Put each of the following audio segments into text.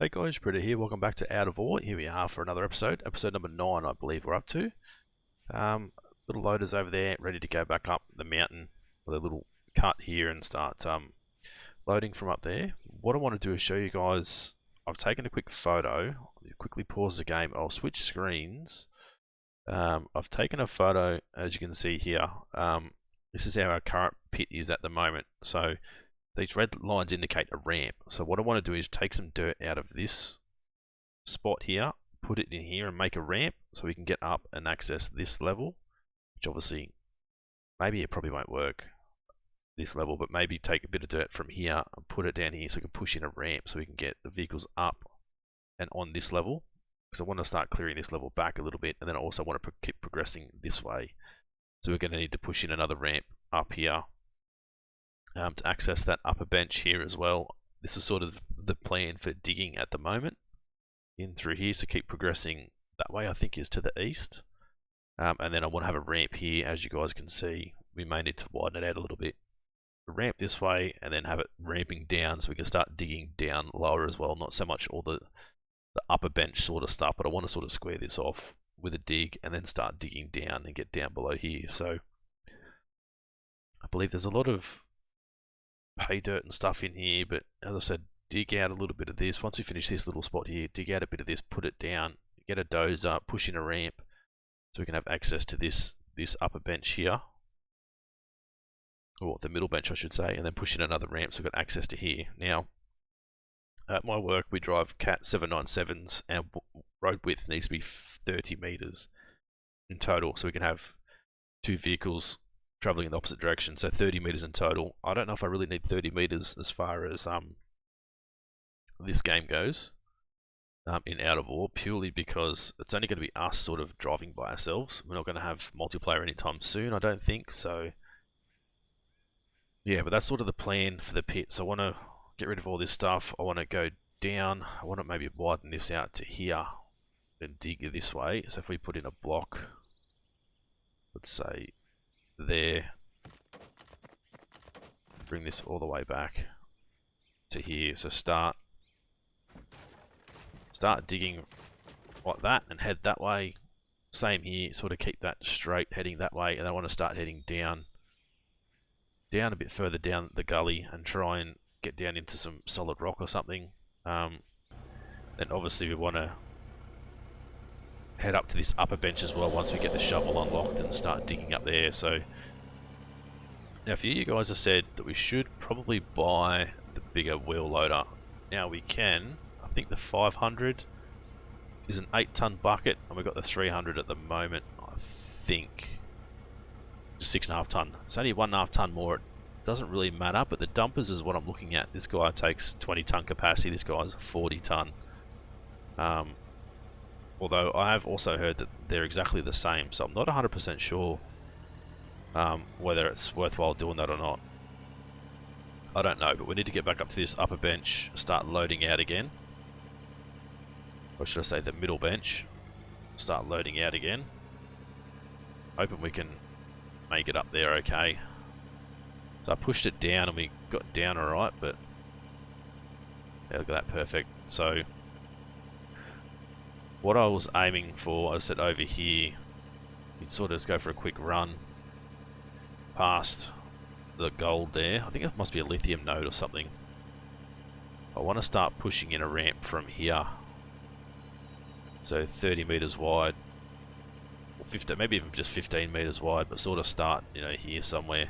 Hey guys, Britto here. Welcome back to Out of Ore. Here we are for another episode number 9, I believe we're up to. Little loaders over there, ready to go back up the mountain with a little cut here and start loading from up there. What I want to do is show you guys. I've taken a quick photo. Quickly pause the game. I'll switch screens. I've taken a photo, as you can see here. This is how our current pit is at the moment. So these red lines indicate a ramp. So what I want to do is take some dirt out of this spot here, put it in here and make a ramp so we can get up and access this level, which obviously, maybe it probably won't work, this level, but maybe take a bit of dirt from here and put it down here so we can push in a ramp so we can get the vehicles up and on this level. Because I want to start clearing this level back a little bit, and then I also want to keep progressing this way. So we're going to need to push in another ramp up here to access that upper bench here as well. This is sort of the plan for digging at the moment, in through here, so keep progressing that way. I think is to the east, and then I want to have a ramp here. As you guys can see, we may need to widen it out a little bit. A ramp this way, and then have it ramping down so we can start digging down lower as well. Not so much all the upper bench sort of stuff, but I want to sort of square this off with a dig and then start digging down and get down below here. So I believe there's a lot of pay dirt and stuff in here, but as I said, dig out a little bit of this. Once we finish this little spot here, dig out a bit of this, put it down, get a dozer, push in a ramp so we can have access to this upper bench here, or the middle bench I should say, and then push in another ramp so we've got access to here. Now at my work we drive Cat 797s and road width needs to be 30 meters in total, so we can have two vehicles traveling in the opposite direction, so 30 meters in total. I don't know if I really need 30 meters as far as this game goes in Out of Ore, purely because it's only going to be us sort of driving by ourselves. We're not going to have multiplayer anytime soon, I don't think. So yeah, but that's sort of the plan for the pit. So I want to get rid of all this stuff. I want to go down. I want to maybe widen this out to here and dig this way. So if we put in a block, let's say there, bring this all the way back to here. So start digging like that and head that way. Same here, sort of keep that straight, heading that way, and I want to start heading down a bit further down the gully and try and get down into some solid rock or something. Then obviously we want to head up to this upper bench as well once we get the shovel unlocked and start digging up there. So now a few of you guys have said that we should probably buy the bigger wheel loader. Now we can. I think the 500 is an 8-ton bucket, and we've got the 300 at the moment, I think. Just 6.5 ton. It's only 1.5 ton more. It doesn't really matter, but the dumpers is what I'm looking at. This guy takes 20-ton capacity. This guy's 40-ton. Although I have also heard that they're exactly the same, so I'm not 100% sure whether it's worthwhile doing that or not. I don't know, but we need to get back up to this upper bench, start loading out again. Or should I say the middle bench, start loading out again. Hoping we can make it up there okay. So I pushed it down and we got down alright, but yeah, look at that, perfect. So what I was aiming for, I said over here, you'd sort of just go for a quick run past the gold there. I think it must be a lithium node or something. I want to start pushing in a ramp from here. So 30 meters wide, or 15, maybe even just 15 meters wide, but sort of start, you know, here somewhere.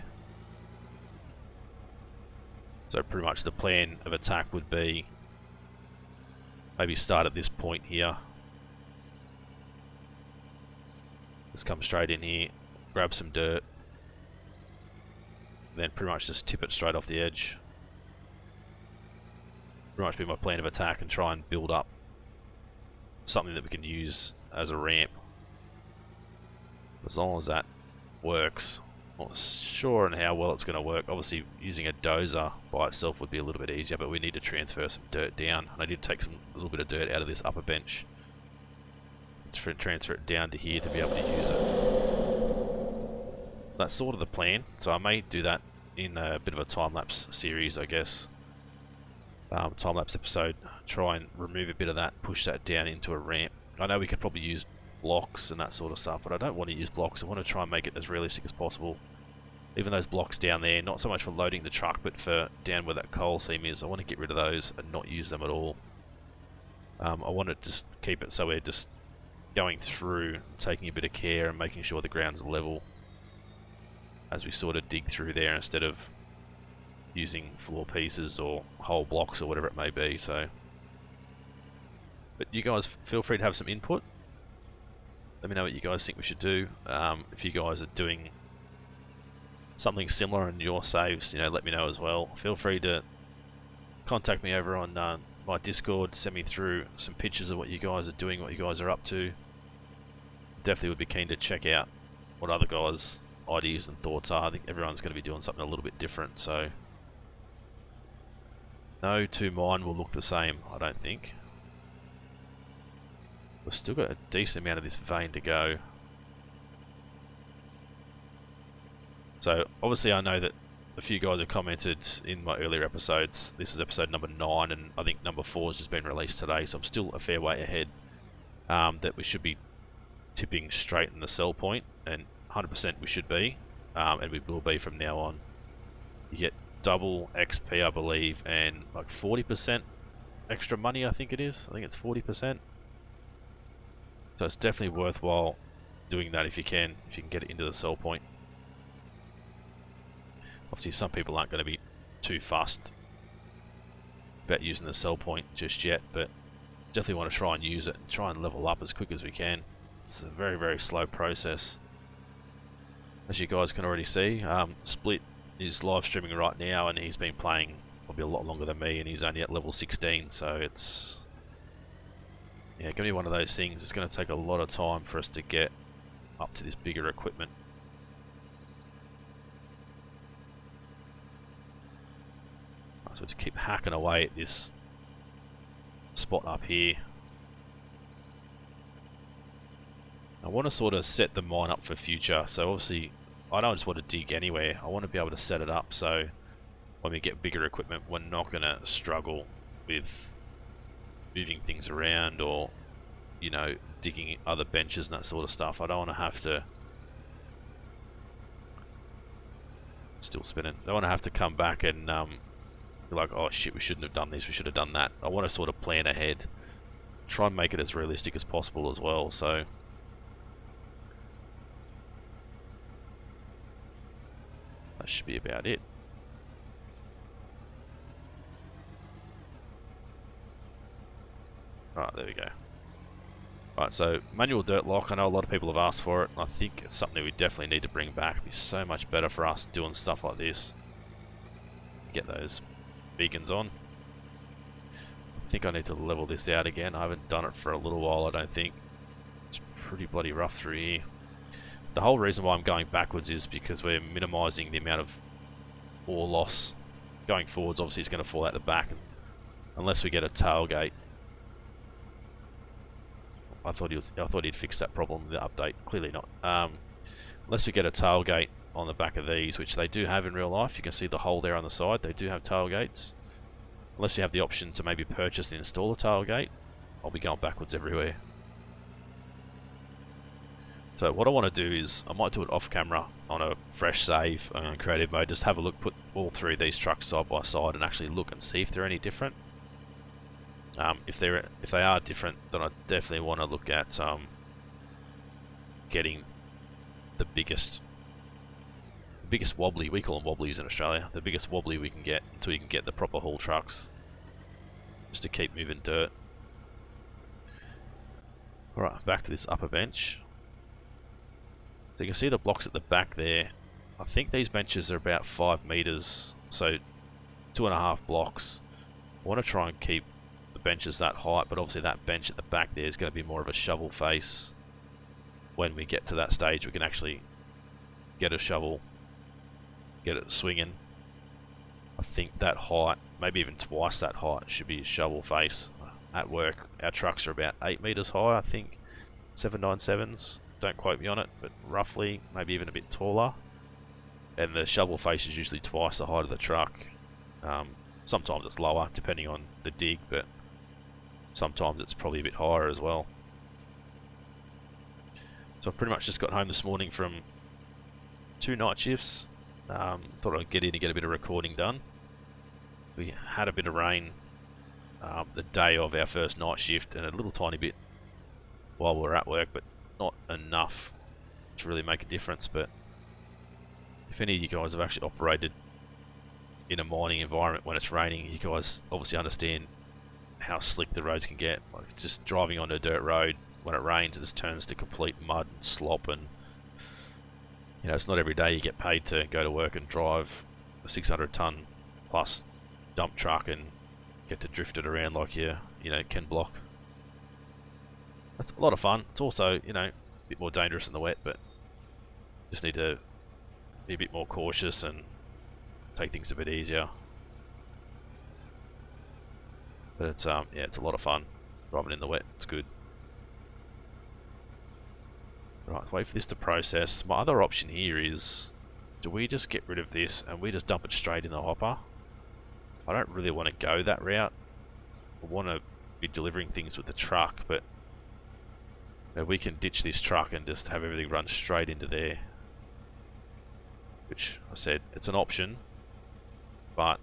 So pretty much the plan of attack would be maybe start at this point here. Just come straight in here, grab some dirt, then pretty much just tip it straight off the edge. Pretty much be my plan of attack and try and build up something that we can use as a ramp. As long as that works. Not sure on how well it's going to work. Obviously using a dozer by itself would be a little bit easier, but we need to transfer some dirt down. And I did take a little bit of dirt out of this upper bench. Let's transfer it down to here to be able to use it. That's sort of the plan, so I may do that in a bit of a time-lapse series, I guess. time-lapse episode, try and remove a bit of that, push that down into a ramp. I know we could probably use blocks and that sort of stuff, but I don't want to use blocks. I want to try and make it as realistic as possible. Even those blocks down there, not so much for loading the truck, but for down where that coal seam is, I want to get rid of those and not use them at all. I want to just keep it so we're just going through, taking a bit of care and making sure the ground's level as we sort of dig through there, instead of using floor pieces or whole blocks or whatever it may be. So, but you guys feel free to have some input. Let me know what you guys think we should do. If you guys are doing something similar in your saves, you know, let me know as well. Feel free to contact me over on my Discord, send me through some pictures of what you guys are doing, what you guys are up to. Definitely would be keen to check out what other guys' ideas and thoughts are. I think everyone's going to be doing something a little bit different, so no two mine will look the same, I don't think. We've still got a decent amount of this vein to go. So obviously I know that a few guys have commented in my earlier episodes. This is episode number 9, and I think number 4 has just been released today, so I'm still a fair way ahead. That we should be tipping straight in the sell point, and 100% we should be, and we will be from now on. You get double XP, I believe, and like 40% extra money, I think it is. I think it's 40%. So it's definitely worthwhile doing that if you can get it into the sell point. Obviously some people aren't going to be too fussed about using the sell point just yet, but definitely want to try and use it and try and level up as quick as we can. It's a very, very slow process. As you guys can already see, Split is live streaming right now, and he's been playing probably a lot longer than me, and he's only at level 16, so it's going to be one of those things. It's going to take a lot of time for us to get up to this bigger equipment. So just keep hacking away at this spot up here. I want to sort of set the mine up for future, so obviously I don't just want to dig anywhere. I want to be able to set it up so when we get bigger equipment, we're not going to struggle with moving things around or, you know, digging other benches and that sort of stuff. I don't want to have to... Still spinning. I don't want to have to come back and be like, oh shit, we shouldn't have done this, we should have done that. I want to sort of plan ahead, try and make it as realistic as possible as well. So that should be about it. Right, there we go. Right, so manual dirt lock, I know a lot of people have asked for it, and I think it's something we definitely need to bring back. It'd be so much better for us doing stuff like this. Get those beacons on. I think I need to level this out again. I haven't done it for a little while, I don't think. It's pretty bloody rough through here. The whole reason why I'm going backwards is because we're minimising the amount of ore loss. Going forwards, obviously it's going to fall out the back, unless we get a tailgate. I thought he'd fix that problem with the update. Clearly not. Unless we get a tailgate on the back of these, which they do have in real life. You can see the hole there on the side. They do have tailgates. Unless you have the option to maybe purchase and install a tailgate, I'll be going backwards everywhere. So what I want to do is, I might do it off camera on a fresh save on creative mode. Just have a look, put all three of these trucks side by side and actually look and see if they're any different. If they are different, then I definitely want to look at getting the biggest wobbly. We call them wobblies in Australia. The biggest wobbly we can get until you can get the proper haul trucks, just to keep moving dirt. Alright, back to this upper bench. So you can see the blocks at the back there. I think these benches are about 5 meters, so 2.5 blocks. I want to try and keep the benches that height, but obviously that bench at the back there is going to be more of a shovel face. When we get to that stage, we can actually get a shovel, get it swinging. I think that height, maybe even twice that height, should be a shovel face. At work, our trucks are about 8 meters high, I think. 797s, don't quote me on it, but roughly, maybe even a bit taller. And the shovel face is usually twice the height of the truck. Sometimes it's lower, depending on the dig, but sometimes it's probably a bit higher as well. So I've pretty much just got home this morning from 2 night shifts. Thought I'd get in and get a bit of recording done. We had a bit of rain the day of our first night shift, and a little tiny bit while we were at work, but not enough to really make a difference. But if any of you guys have actually operated in a mining environment when it's raining, you guys obviously understand how slick the roads can get. Like, it's just driving on a dirt road when it rains, it just turns to complete mud and slop, and you know, it's not every day you get paid to go to work and drive a 600-ton plus dump truck and get to drift it around like you know, Ken Block. That's a lot of fun. It's also, you know, a bit more dangerous in the wet, but just need to be a bit more cautious and take things a bit easier. But it's yeah, it's a lot of fun driving in the wet. It's good. Right, let's wait for this to process. My other option here is, do we just get rid of this and we just dump it straight in the hopper? I don't really want to go that route. I want to be delivering things with the truck, but you know, we can ditch this truck and just have everything run straight into there. Which, I said, it's an option, but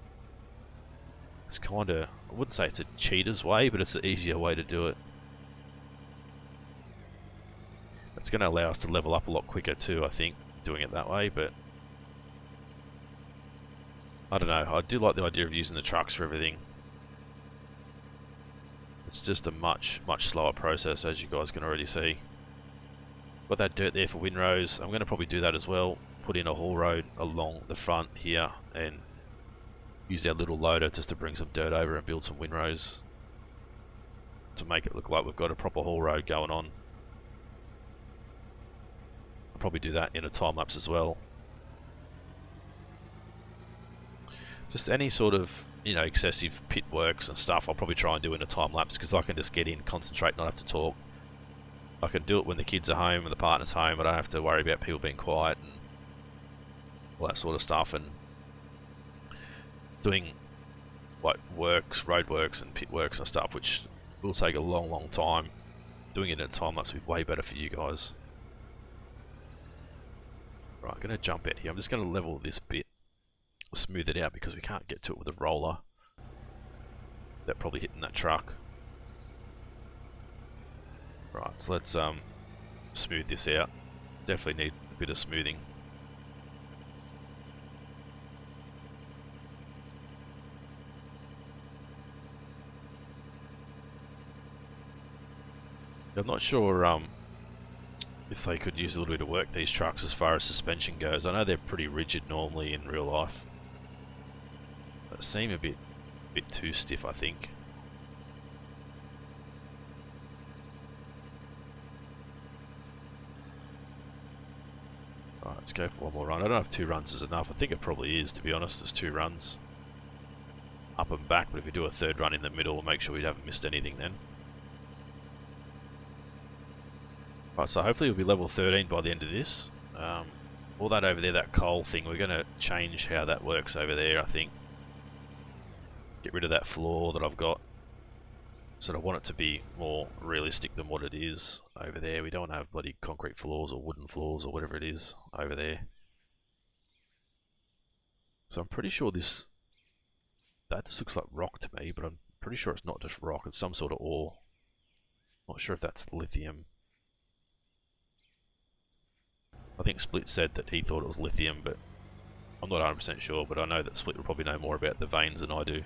it's kind of, I wouldn't say it's a cheater's way, but it's an easier way to do it. It's going to allow us to level up a lot quicker too, I think, doing it that way, but I don't know. I do like the idea of using the trucks for everything. It's just a much slower process, as you guys can already see. Got that dirt there for windrows. I'm going to probably do that as well. Put in a haul road along the front here and use our little loader just to bring some dirt over and build some windrows to make it look like we've got a proper haul road going on. I'll probably do that in a time lapse as well. Just any sort of, you know, excessive pit works and stuff I'll probably try and do in a time lapse, because I can just get in, concentrate, not have to talk. I can do it when the kids are home and the partner's home. I don't have to worry about people being quiet and all that sort of stuff, and doing like works, road works and pit works and stuff, which will take a long time. Doing it in a time lapse will be way better for you guys. Right, I'm going to jump out here. I'm just going to level this bit, smooth it out, because we can't get to it with a roller. That probably hitting that truck. Right, so let's smooth this out. Definitely need a bit of smoothing. I'm not sure if they could use a little bit of work, these trucks, as far as suspension goes. I know they're pretty rigid normally in real life. They seem a bit too stiff, I think. Right, let's go for one more run. I don't know if 2 runs is enough. I think it probably is, to be honest. There's 2 runs up and back, but if we do a 3rd run in the middle, we'll make sure we haven't missed anything then. Right, so hopefully we'll be level 13 by the end of this. All that over there, that coal thing, we're going to change how that works over there, I think. Get rid of that floor that I've got. So I want it to be more realistic than what it is over there. We don't want to have bloody concrete floors or wooden floors or whatever it is over there. So I'm pretty sure this looks like rock to me, but I'm pretty sure it's not just rock, it's some sort of ore. Not sure if that's lithium. I think Split said that he thought it was lithium, but I'm not 100% sure, but I know that Split will probably know more about the veins than I do.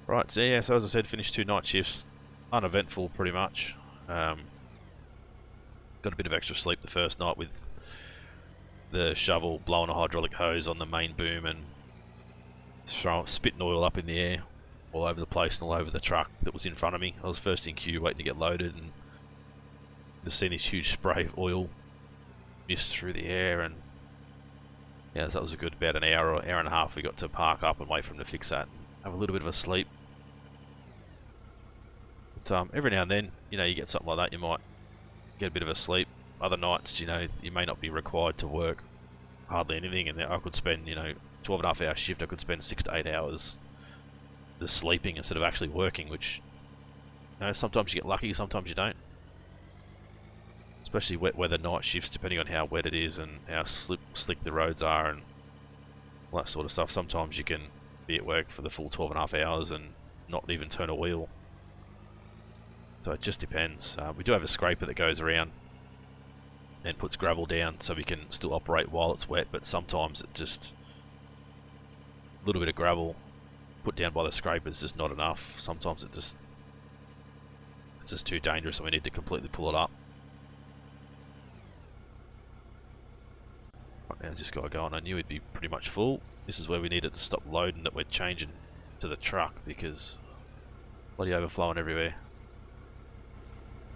Right, so yeah, so as I said, finished 2 night shifts, uneventful pretty much. Got a bit of extra sleep the first night with the shovel blowing a hydraulic hose on the main boom and spitting oil up in the air all over the place and all over the truck that was in front of me. I was first in queue waiting to get loaded, and just seen this huge spray of oil mist through the air, and yeah, that was a good about an hour or hour and a half. We got to park up and wait for him to fix that and have a little bit of a sleep. But every now and then, you know, you get something like that, you might get a bit of a sleep. Other nights, you know, you may not be required to work hardly anything, and I could spend, you know, 12.5 hour shift, I could spend 6 to 8 hours just sleeping instead of actually working, which, you know, sometimes you get lucky, sometimes you don't. Especially wet weather night shifts, depending on how wet it is and how slick the roads are and all that sort of stuff. Sometimes you can be at work for the full 12.5 hours and not even turn a wheel. So it just depends. We do have a scraper that goes around and puts gravel down so we can still operate while it's wet, but sometimes it just, a little bit of gravel put down by the scraper is just not enough. Sometimes it's just too dangerous and we need to completely pull it up. Right, how's this guy going? I knew he'd be pretty much full. This is where we needed to stop loading that we're changing to the truck because bloody overflowing everywhere.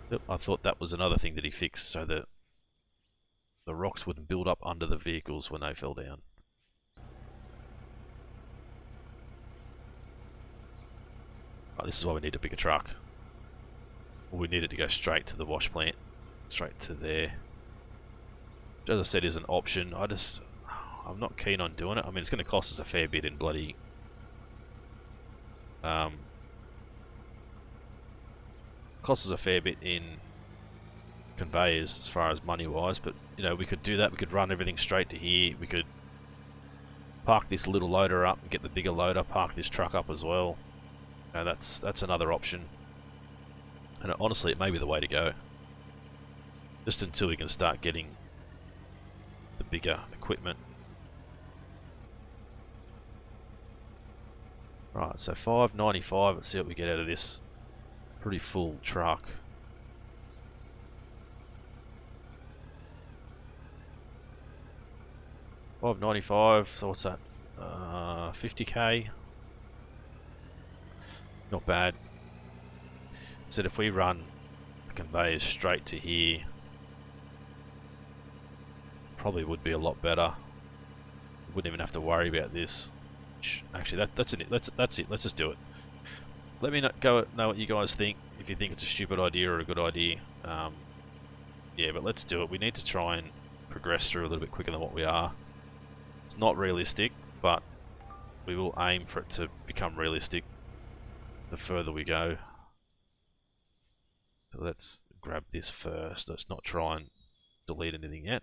Yep, I thought that was another thing that he fixed so that the rocks wouldn't build up under the vehicles when they fell down. Right, this is why we need a bigger truck. Well, we need it to go straight to the wash plant, straight to there. Which, as I said, is an option. I'm not keen on doing it. I mean, it's going to cost us a fair bit in bloody costs us a fair bit in conveyors as far as money wise, but you know, we could do that. We could run everything straight to here. We could park this little loader up and get the bigger loader, park this truck up as well. You know, that's another option, and honestly it may be the way to go, just until we can start getting the bigger equipment. Right, so 595, let's see what we get out of this pretty full truck. $595, so what's that? 50k. Not bad. So if we run the conveyors straight to here, probably would be a lot better. Wouldn't even have to worry about this. Actually, that's it. That's it. Let's just do it. Let me know what you guys think. If you think it's a stupid idea or a good idea, yeah, but let's do it. We need to try and progress through a little bit quicker than what we are. It's not realistic, but we will aim for it to become realistic the further we go. So let's grab this first. Let's not try and delete anything yet.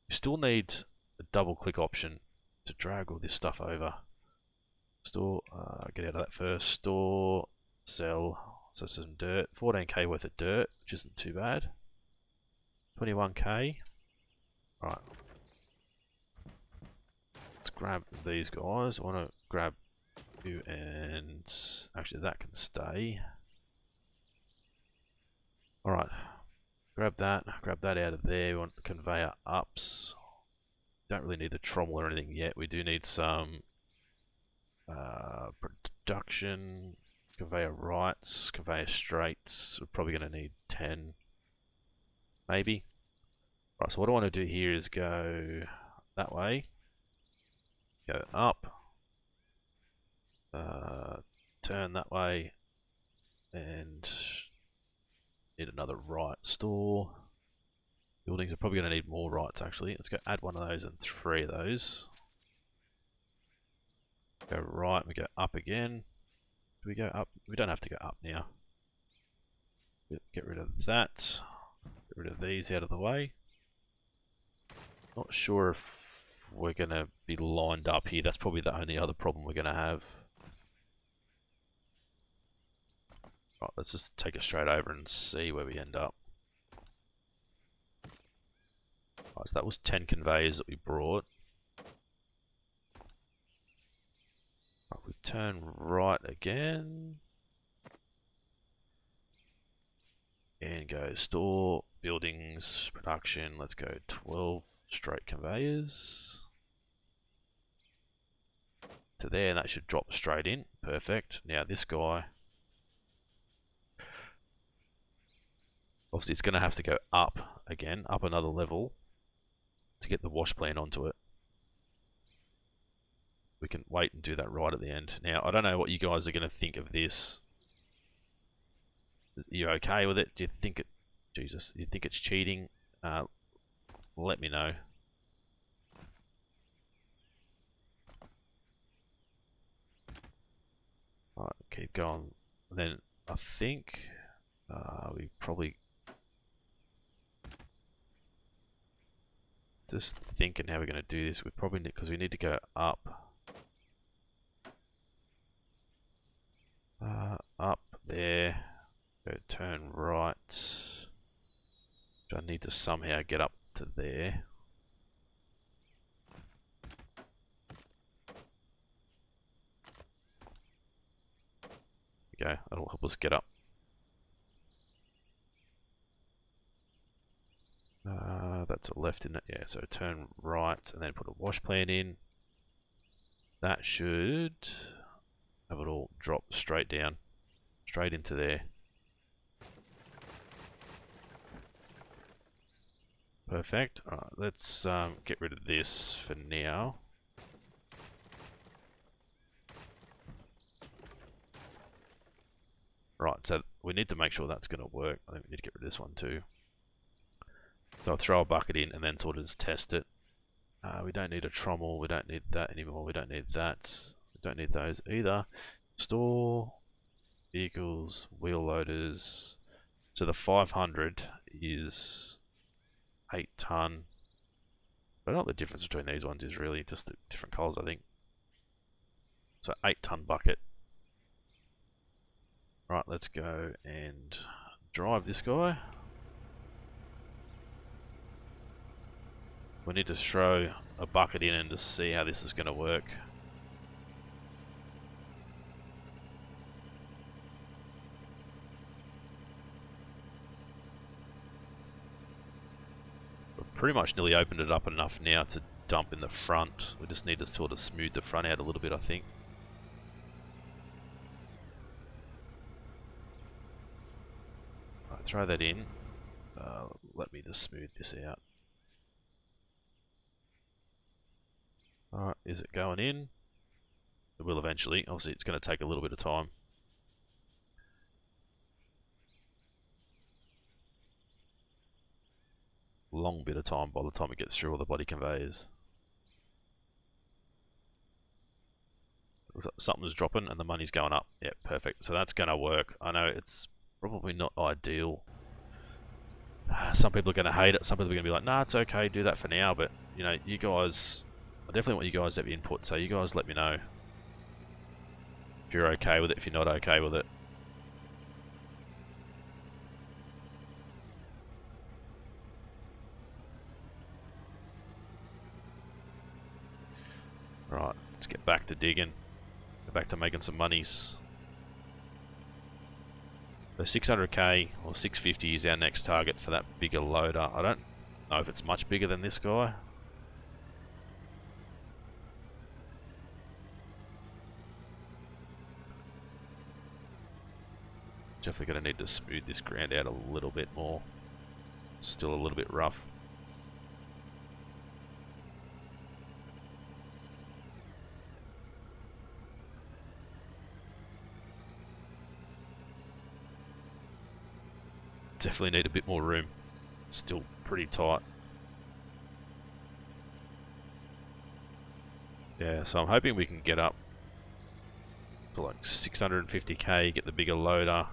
You still need a double click option to drag all this stuff over. Store, get out of that first. Store, sell, so some dirt. 14k worth of dirt, which isn't too bad. 21k. Right. Let's grab these guys. I want to grab you, and actually that can stay. Alright. Grab that out of there. We want the conveyor ups. Don't really need the trommel or anything yet. We do need some production, conveyor rights, conveyor straights. We're probably going to need 10, maybe. Right, so what I want to do here is go that way, go up, turn that way, and need another right. Store. Buildings are probably going to need more rights actually. Let's go add one of those and 3 of those. Go right, we go up again. Do we go up? We don't have to go up now. Get rid of that. Get rid of these out of the way. Not sure if we're going to be lined up here. That's probably the only other problem we're going to have. Right, let's just take it straight over and see where we end up. Right, so that was 10 conveyors that we brought. Right, we turn right again. And go store, buildings, production. Let's go 12 straight conveyors. To there, and that should drop straight in. Perfect. Now this guy, obviously it's going to have to go up again, up another level to get the wash plant onto it. We can wait and do that right at the end. Now, I don't know what you guys are going to think of this. Are you okay with it? Do you think Jesus, you think it's cheating? Let me know. Alright, keep going. And then I think we probably just thinking how we're going to do this. We probably need, because we need to go up. Up there. Go turn right. I need to somehow get up to there. Okay, that'll help us get up. That's a left in it, yeah, so turn right and then put a wash plant in. That should have it all drop straight down, straight into there. Perfect. Alright, let's get rid of this for now. Right, so we need to make sure that's going to work. I think we need to get rid of this one too. So I'll throw a bucket in and then sort of just test it. We don't need a trommel, we don't need that anymore, we don't need that. We don't need those either. Store, vehicles, wheel loaders. So the 500 is 8 ton. But not the difference between these ones is really just the different colours, I think. So 8 ton bucket. Right, let's go and drive this guy. We need to throw a bucket in and just see how this is going to work. We've pretty much nearly opened it up enough now to dump in the front. We just need to sort of smooth the front out a little bit, I think. Right, throw that in. Let me just smooth this out. Alright, is it going in? It will eventually. Obviously, it's going to take a little bit of time. Long bit of time by the time it gets through all the bloody conveyors. Looks like something's dropping and the money's going up. Yeah, perfect. So that's going to work. I know it's probably not ideal. Some people are going to hate it. Some people are going to be like, nah, it's okay, do that for now. But, you know, you guys... I definitely want you guys to have input, so you guys let me know if you're okay with it, if you're not okay with it. Right, let's get back to digging. Go back to making some monies. So 600k or 650 is our next target for that bigger loader. I don't know if it's much bigger than this guy. Definitely going to need to smooth this ground out a little bit more. Still a little bit rough. Definitely need a bit more room. Still pretty tight. Yeah, so I'm hoping we can get up to like 650k, get the bigger loader.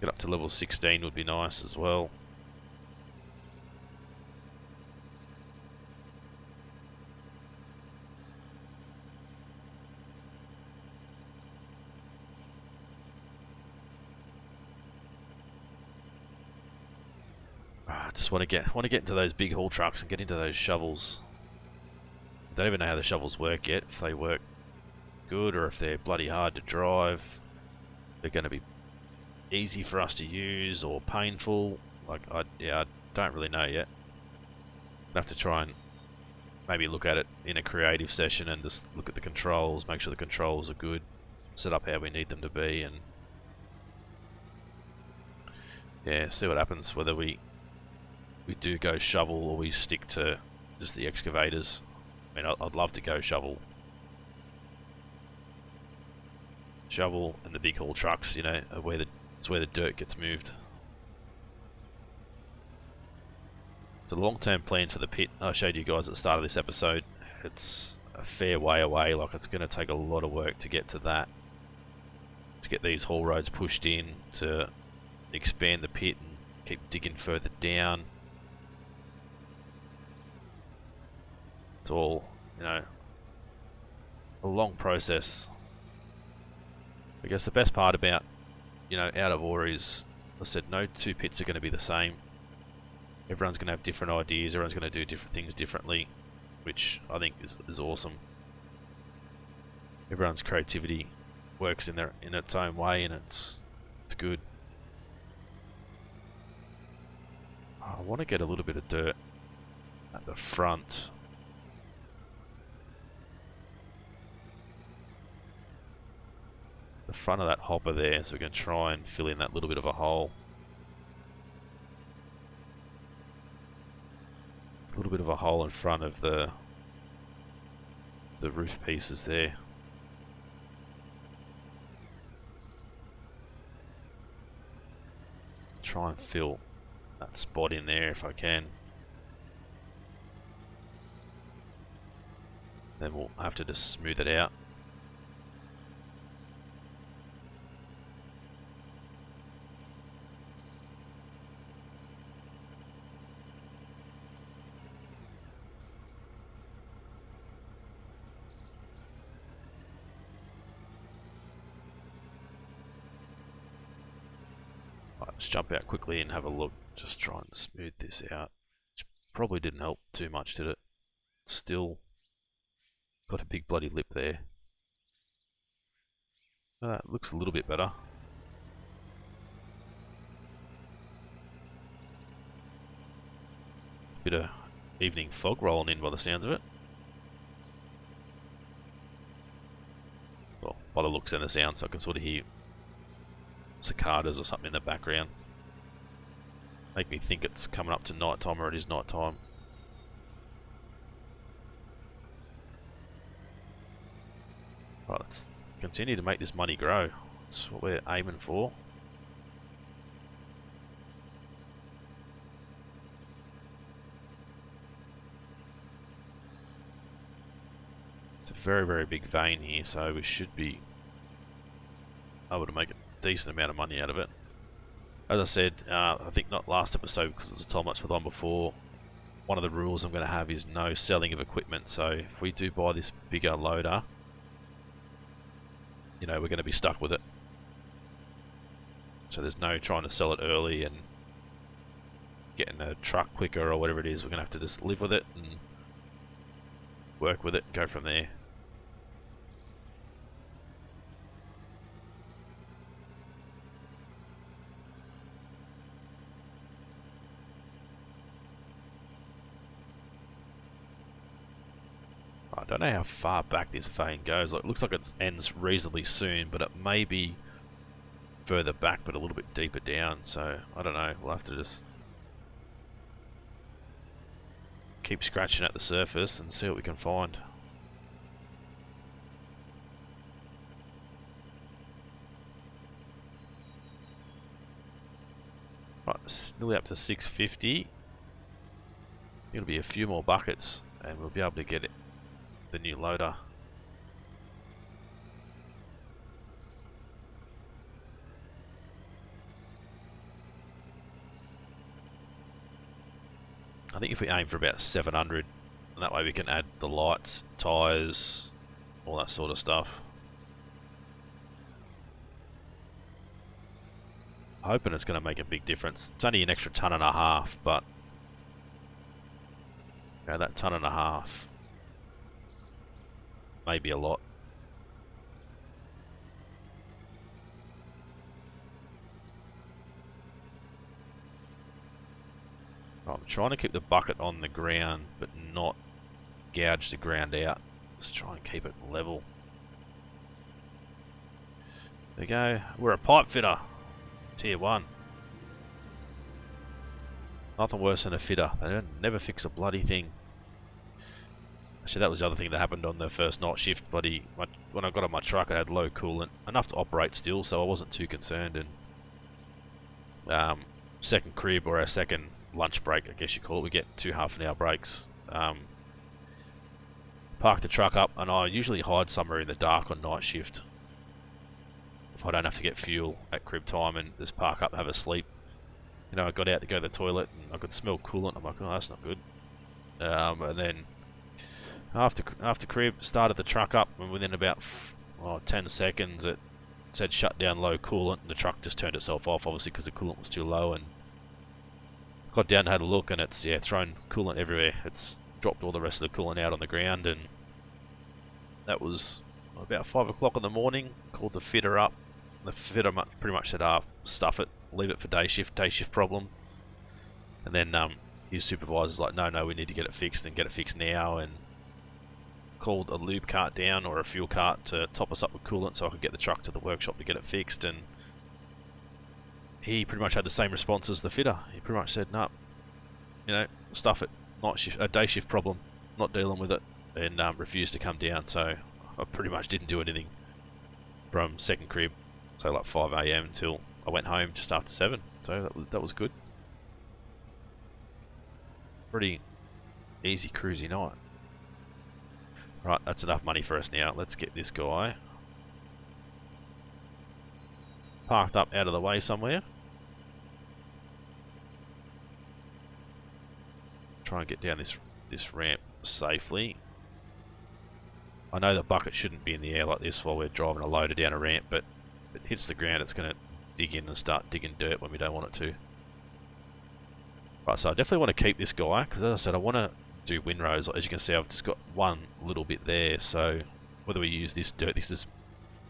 Get up to level 16 would be nice as well. I just want to get into those big haul trucks and get into those shovels. I don't even know how the shovels work yet. If they work good or if they're bloody hard to drive. They're going to be easy for us to use or painful. Like, I don't really know yet. I'll have to try and maybe look at it in a creative session and just look at the controls, make sure the controls are good, set up how we need them to be, and yeah, see what happens, whether we do go shovel or we stick to just the excavators. I mean, I'd love to go shovel and the big haul trucks, you know, it's where the dirt gets moved. So the long-term plans for the pit I showed you guys at the start of this episode, it's a fair way away. Like, it's going to take a lot of work to get to that, to get these haul roads pushed in, to expand the pit and keep digging further down. It's all, you know, a long process. I guess the best part about, you know, out of ore is, I said, no two pits are going to be the same. Everyone's going to have different ideas, everyone's going to do different things differently, which I think is awesome. Everyone's creativity works in its own way, and it's good. I want to get a little bit of dirt at the front. The front of that hopper there, so we can try and fill in that little bit of a hole. A little bit of a hole in front of the roof pieces there. Try and fill that spot in there if I can. Then we'll have to just smooth it out. Let's jump out quickly and have a look. Just try and smooth this out. Which probably didn't help too much, did it? Still got a big bloody lip there. It looks a little bit better. Bit of evening fog rolling in by the sounds of it. Well, by the looks and the sounds, I can sort of hear cicadas or something in the background. Make me think it's coming up to night time, or it is night time. Right, let's continue to make this money grow. That's what we're aiming for. It's a very, very big vein here, so we should be able to make a decent amount of money out of it. As I said, I think not last episode because it was a time lapse with on before, one of the rules I'm going to have is no selling of equipment. So if we do buy this bigger loader, you know, we're going to be stuck with it. So there's no trying to sell it early and getting a truck quicker or whatever it is. We're going to have to just live with it and work with it and go from there. I don't know how far back this vein goes. Like, it looks like it ends reasonably soon, but it may be further back but a little bit deeper down. So I don't know. We'll have to just keep scratching at the surface and see what we can find. Right, it's nearly up to 650. It'll be a few more buckets and we'll be able to get it. The new loader. I think if we aim for about 700, and that way we can add the lights, tyres, all that sort of stuff. Hoping it's going to make a big difference. It's only an extra tonne and a half, but you know, that tonne and a half maybe a lot. I'm trying to keep the bucket on the ground but not gouge the ground out. Just try and keep it level. There we go. We're a pipe fitter. Tier 1. Nothing worse than a fitter. They don't never fix a bloody thing. Actually, that was the other thing that happened on the first night shift. When I got on my truck, I had low coolant, enough to operate still, so I wasn't too concerned. And second crib, or our second lunch break, I guess you call it. We get 2 half-an-hour breaks. Park the truck up, and I usually hide somewhere in the dark on night shift if I don't have to get fuel at crib time, and just park up and have a sleep. You know, I got out to go to the toilet and I could smell coolant. I'm like, oh, that's not good. And then after crib, started the truck up, and within about 10 seconds it said shut down low coolant, and the truck just turned itself off, obviously because the coolant was too low. And got down and had a look, and it's thrown coolant everywhere. It's dropped all the rest of the coolant out on the ground, and that was about 5 o'clock in the morning. Called the fitter up. The fitter pretty much said, stuff it, leave it for day shift problem. And then his supervisor's like, no, we need to get it fixed, and get it fixed now. And called a lube cart down, or a fuel cart, to top us up with coolant so I could get the truck to the workshop to get it fixed. And he pretty much had the same response as the fitter. He pretty much said, no, stuff it, night shift, a day shift problem, not dealing with it, and refused to come down. So I pretty much didn't do anything from second crib, so like 5 AM until I went home just after 7. So that was good. Pretty easy cruisy night. Right, that's enough money for us now. Let's get this guy parked up out of the way somewhere. Try and get down this ramp safely. I know the bucket shouldn't be in the air like this while we're driving a loader down a ramp, but if it hits the ground, it's going to dig in and start digging dirt when we don't want it to. Right, so I definitely want to keep this guy, because as I said, I want to do windrows. As you can see, I've just got one little bit there, so whether we use this dirt, this is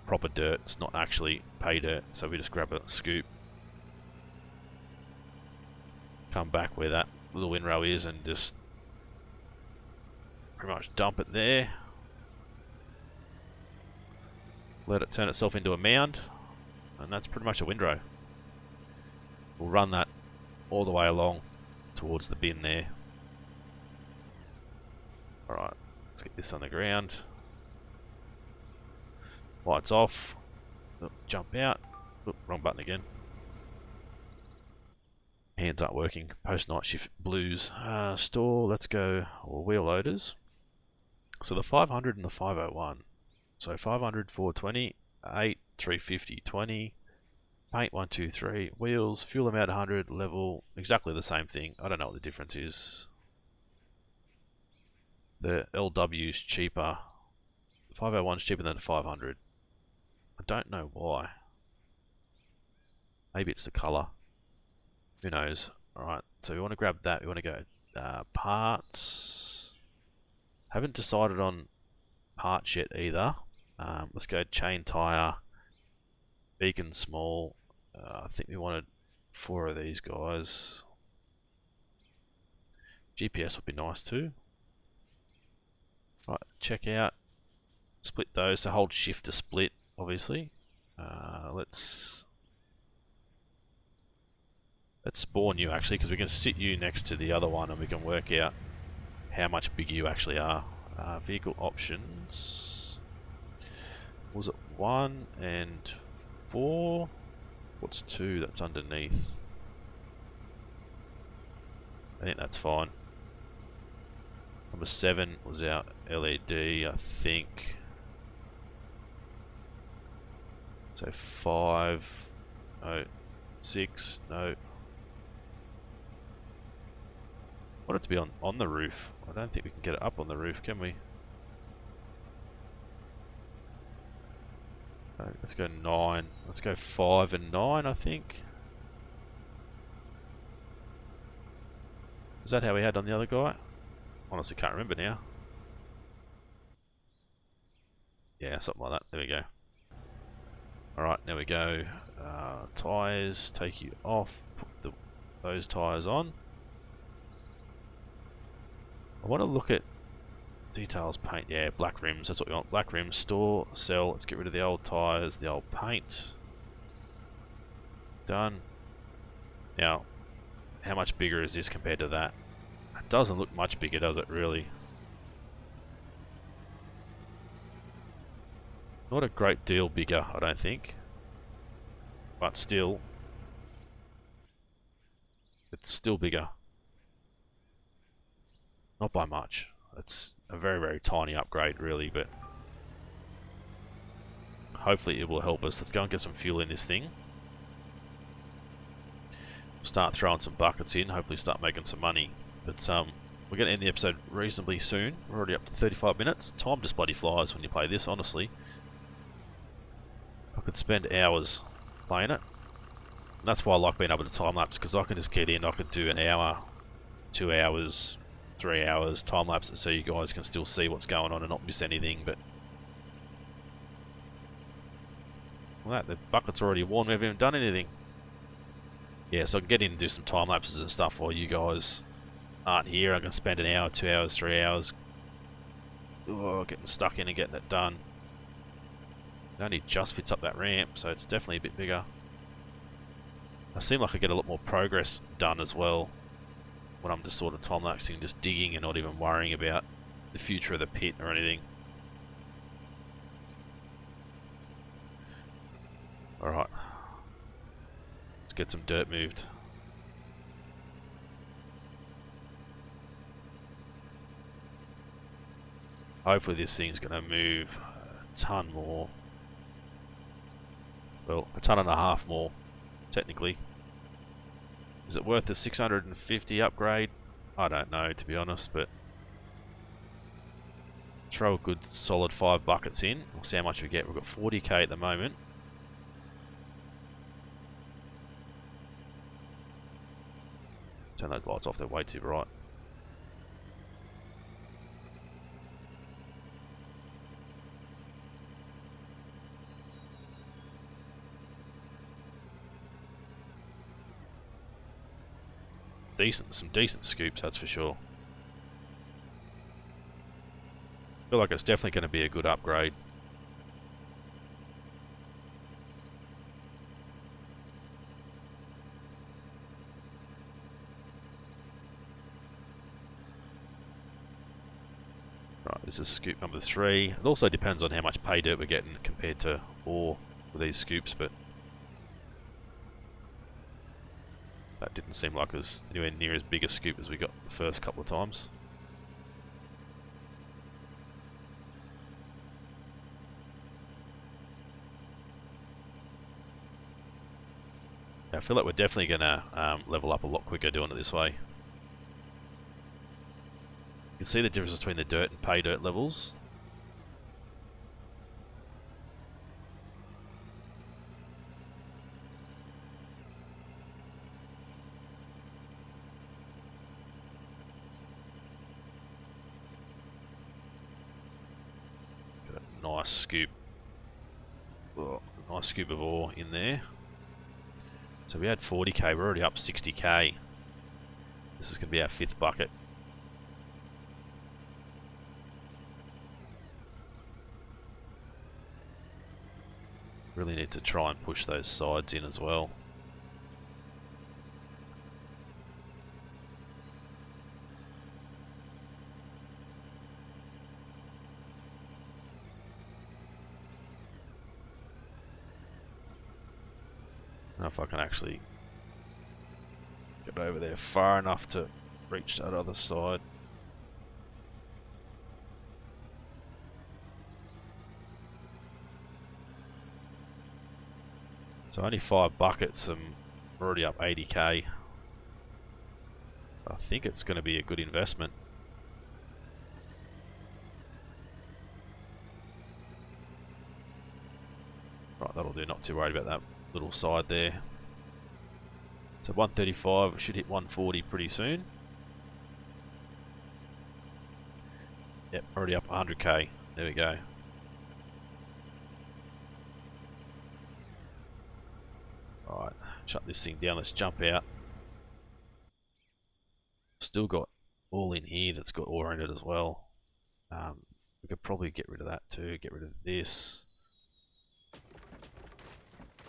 proper dirt, it's not actually pay dirt, so we just grab a scoop, come back where that little windrow is, and just pretty much dump it there. Let it turn itself into a mound, and that's pretty much a windrow. We'll run that all the way along towards the bin there. Alright, let's get this on the ground. Lights off. Oh, jump out. Oh, wrong button again. Hands aren't working. Post night shift blues. Store, let's go. Wheel loaders. So the 500 and the 501. So 500, 420, 8, 350, 20, paint 1, 2, 3, wheels, fuel amount 100, level, exactly the same thing. I don't know what the difference is. The LW is cheaper. The 501 is cheaper than the 500. I don't know why. Maybe it's the colour. Who knows? Alright, so we want to grab that. We want to go parts. Haven't decided on parts yet either. Let's go chain tyre, beacon small. I think we wanted 4 of these guys. GPS would be nice too. Right, check out. Split those, so hold shift to split, obviously. Let's spawn you actually, because we can sit you next to the other one and we can work out how much bigger you actually are. Vehicle options. Was it 1 and 4? What's 2 that's underneath? I think that's fine. Number 7 was our LED, I think. So 5, no, 6, no. I want it to be on the roof. I don't think we can get it up on the roof, can we? Let's go 9. Let's go 5 and 9, I think. Is that how we had on the other guy? Honestly, can't remember now. Yeah, something like that. There we go. Alright, there we go. Tyres, take you off. Put those tyres on. I want to look at details, paint. Yeah, black rims. That's what we want. Black rims, store, sell. Let's get rid of the old tyres, the old paint. Done. Now, how much bigger is this compared to that? It doesn't look much bigger, does it, really? Not a great deal bigger, I don't think. But still, it's still bigger. Not by much. It's a very, very tiny upgrade really, but hopefully it will help us. Let's go and get some fuel in this thing. Start throwing some buckets in, hopefully start making some money. But we're going to end the episode reasonably soon. We're already up to 35 minutes. Time just bloody flies when you play this, honestly. I could spend hours playing it. And that's why I like being able to time-lapse, because I can just get in, I could do an hour, 2 hours, 3 hours time-lapse so you guys can still see what's going on and not miss anything. But well, the bucket's already worn, we haven't even done anything. Yeah, so I can get in and do some time lapses and stuff while you guys aren't here. I can spend an hour, 2 hours, 3 hours getting stuck in and getting it done. It only just fits up that ramp, so it's definitely a bit bigger. I seem like I get a lot more progress done as well when I'm just sort of time lapsing, just digging and not even worrying about the future of the pit or anything. Alright. Get some dirt moved. Hopefully this thing's going to move a ton more. Well, a ton and a half more, technically. Is it worth the 650 upgrade? I don't know, to be honest, but throw a good solid 5 buckets in. We'll see how much we get. We've got 40k at the moment. Turn those lights off, they're way too bright. Some decent scoops, that's for sure. I feel like it's definitely going to be a good upgrade. This is scoop number 3. It also depends on how much pay dirt we're getting compared to ore with these scoops, but that didn't seem like it was anywhere near as big a scoop as we got the first couple of times. I feel like we're definitely going to level up a lot quicker doing it this way. You can see the difference between the dirt and pay dirt levels. Got a nice scoop. Oh, nice scoop of ore in there. So we had 40k, we're already up 60k. This is going to be our 5th bucket. Really need to try and push those sides in as well. I don't know if I can actually get over there far enough to reach that other side. So only 5 buckets, I'm already up 80k. I think it's going to be a good investment. Right, that'll do, not too worried about that little side there. So 135, we should hit 140 pretty soon. Yep, already up 100k, there we go. Alright, shut this thing down, let's jump out. Still got all in here that's got ore in it as well. We could probably get rid of that too, get rid of this.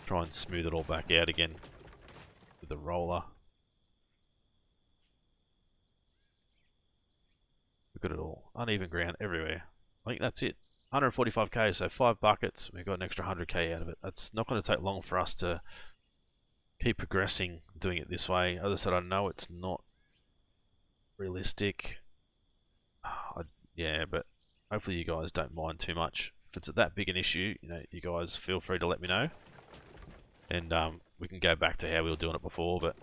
Try and smooth it all back out again with the roller. Look at it all, uneven ground everywhere. I think that's it. 145k, so 5 buckets, we've got an extra 100k out of it. That's not going to take long for us to keep progressing doing it this way. As I said, I know it's not realistic, Yeah, but hopefully you guys don't mind too much. If it's that big an issue, you know, you guys feel free to let me know, and we can go back to how we were doing it before. But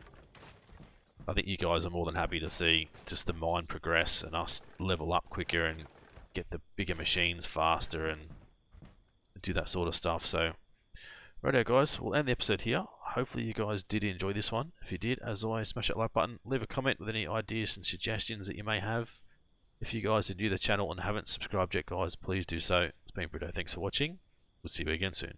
I think you guys are more than happy to see just the mine progress and us level up quicker and get the bigger machines faster and do that sort of stuff. So, righto guys, we'll end the episode here. Hopefully you guys did enjoy this one. If you did, as always, smash that like button, leave a comment with any ideas and suggestions that you may have. If you guys are new to the channel and haven't subscribed yet, guys, please do so. It's been Britto. Thanks for watching. We'll see you again soon.